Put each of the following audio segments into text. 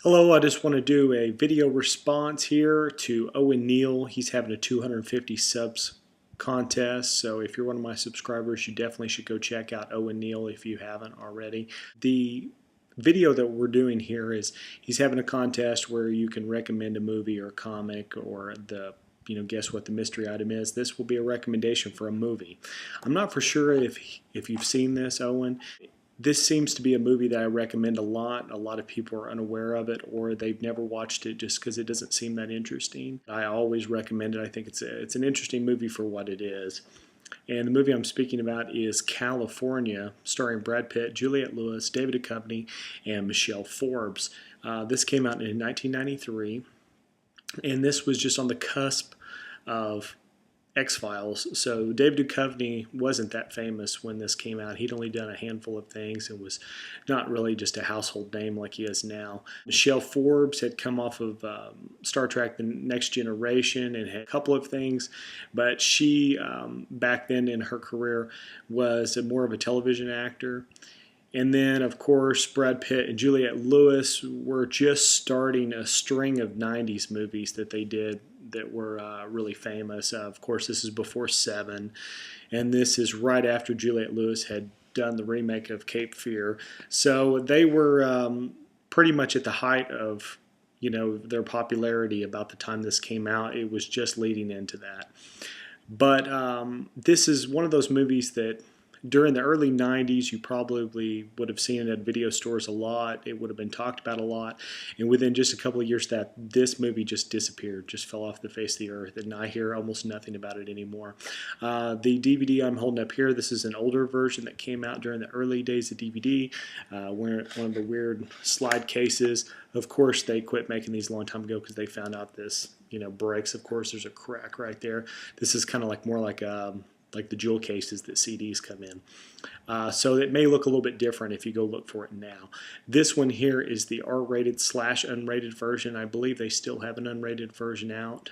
Hello, I just want to do a video response here to Owen Neil. He's having a 250 subs contest, so if you're one of my subscribers, you definitely should go check out Owen Neil if you haven't already. The video that we're doing here is he's having a contest where you can recommend a movie or a comic or guess what the mystery item is. This will be a recommendation for a movie. I'm not for sure if you've seen this, Owen. This seems to be a movie that I recommend a lot. A lot of people are unaware of it or they've never watched it just because it doesn't seem that interesting. I always recommend it. I think it's an interesting movie for what it is. And the movie I'm speaking about is Kalifornia, starring Brad Pitt, Juliette Lewis, David Duchovny, and Michelle Forbes. This came out in 1993, and this was just on the cusp of X-Files. So David Duchovny wasn't that famous when this came out. He'd only done a handful of things and was not really just a household name like he is now. Michelle Forbes had come off of Star Trek The Next Generation and had a couple of things, but she, back then in her career, was more of a television actor. And then, of course, Brad Pitt and Juliette Lewis were just starting a string of 90s movies that they did that were really famous. Of course, this is before Seven, and this is right after Juliette Lewis had done the remake of Cape Fear. So they were pretty much at the height of their popularity about the time this came out. It was just leading into that. But this is one of those movies that during the early 90s, you probably would have seen it at video stores a lot. It would have been talked about a lot. And within just a couple of years, this movie just disappeared, just fell off the face of the earth. And I hear almost nothing about it anymore. The DVD I'm holding up here, this is an older version that came out during the early days of DVD. One of the weird slide cases. Of course, they quit making these a long time ago because they found out this, breaks. Of course, there's a crack right there. This is kind of like more like the jewel cases that CDs come in. So it may look a little bit different if you go look for it now. This one here is the R-rated / unrated version. I believe they still have an unrated version out.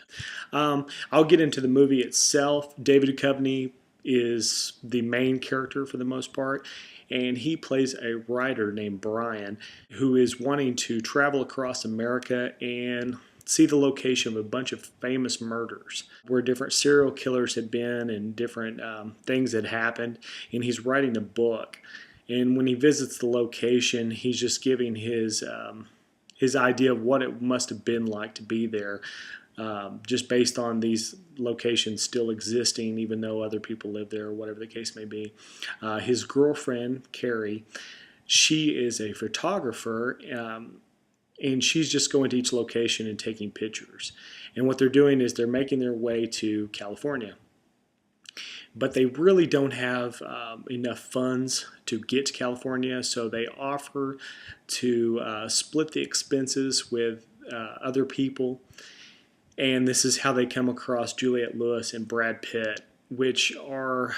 I'll get into the movie itself. David Duchovny is the main character for the most part, and he plays a writer named Brian who is wanting to travel across America and see the location of a bunch of famous murders where different serial killers had been and different things had happened, and he's writing a book. And when he visits the location, he's just giving his idea of what it must have been like to be there, just based on these locations still existing even though other people live there or whatever the case may be. His girlfriend, Carrie, she is a photographer, and she's just going to each location and taking pictures. And what they're doing is they're making their way to California. But they really don't have enough funds to get to California, so they offer to split the expenses with other people. And this is how they come across Juliette Lewis and Brad Pitt, which are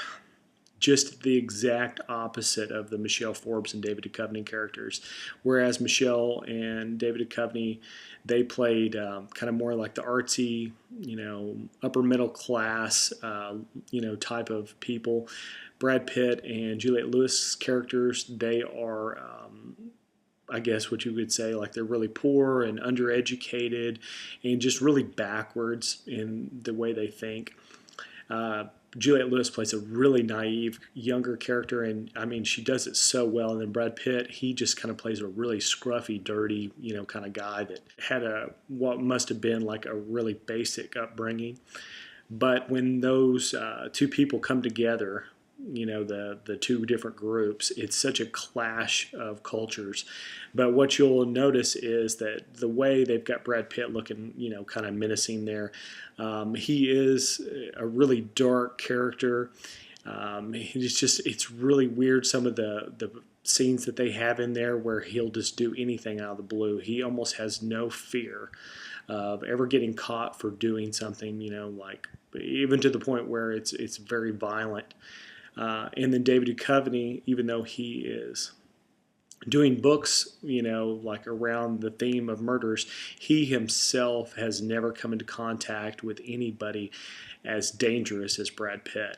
just the exact opposite of the Michelle Forbes and David Duchovny characters. Whereas Michelle and David Duchovny, they played kind of more like the artsy, upper middle class, type of people. Brad Pitt and Juliette Lewis characters, they are, I guess what you would say, like they're really poor and undereducated and just really backwards in the way they think. Juliette Lewis plays a really naive younger character, and I mean she does it so well. And then Brad Pitt, he just kind of plays a really scruffy, dirty, kind of guy that had what must have been like a really basic upbringing. But when those two people come together, the two different groups, it's such a clash of cultures. But what you'll notice is that the way they've got Brad Pitt looking, kind of menacing there, he is a really dark character. It's really weird, some of the scenes that they have in there where he'll just do anything out of the blue. He almost has no fear of ever getting caught for doing something, like even to the point where it's very violent. And then David Duchovny, even though he is doing books, like around the theme of murders, he himself has never come into contact with anybody as dangerous as Brad Pitt.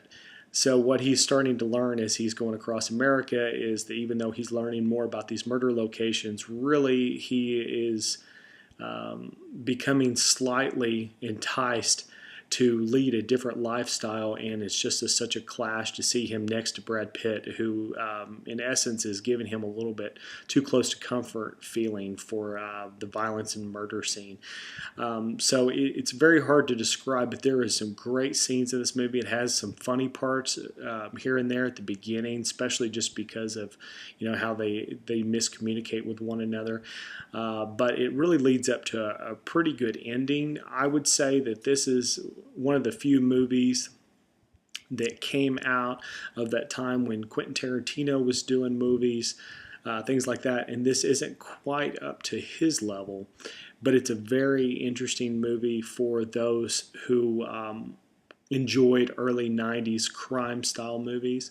So what he's starting to learn as he's going across America is that even though he's learning more about these murder locations, really he is becoming slightly enticed to lead a different lifestyle, and it's just such a clash to see him next to Brad Pitt, who in essence is giving him a little bit too close to comfort feeling for the violence and murder scene. So it's very hard to describe, but there is some great scenes in this movie. It has some funny parts here and there at the beginning, especially just because of how they miscommunicate with one another. But it really leads up to a pretty good ending. I would say that this is one of the few movies that came out of that time when Quentin Tarantino was doing movies, things like that. And this isn't quite up to his level, but it's a very interesting movie for those who enjoyed early 90s crime style movies.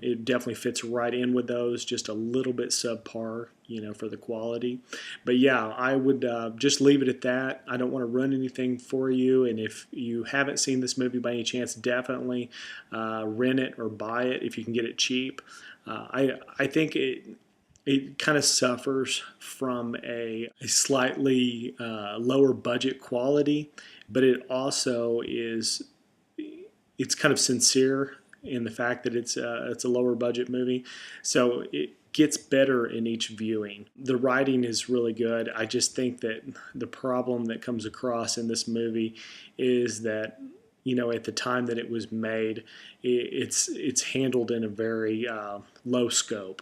It definitely fits right in with those, just a little bit subpar, for the quality. But yeah, I would just leave it at that. I don't want to run anything for you, and if you haven't seen this movie by any chance, definitely rent it or buy it if you can get it cheap. I think it kind of suffers from a slightly lower budget quality, but it also it's kind of sincere in the fact that it's a lower budget movie, so it gets better in each viewing. The writing is really good. I just think that the problem that comes across in this movie is that at the time that it was made, it's handled in a very low scope.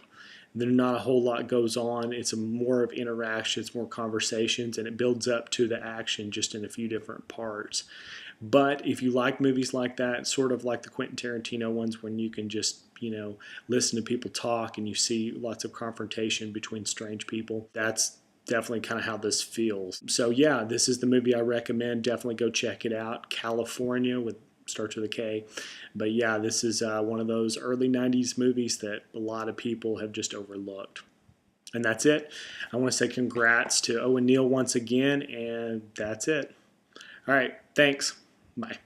There's not a whole lot goes on. It's more of interaction, it's more conversations, and it builds up to the action just in a few different parts. But if you like movies like that, sort of like the Quentin Tarantino ones, when you can just listen to people talk and you see lots of confrontation between strange people, that's definitely kind of how this feels. So yeah, this is the movie I recommend. Definitely go check it out. Kalifornia starts with a K. But yeah, this is one of those early 90s movies that a lot of people have just overlooked. And that's it. I want to say congrats to Owen Neil once again, and that's it. All right, thanks. Bye.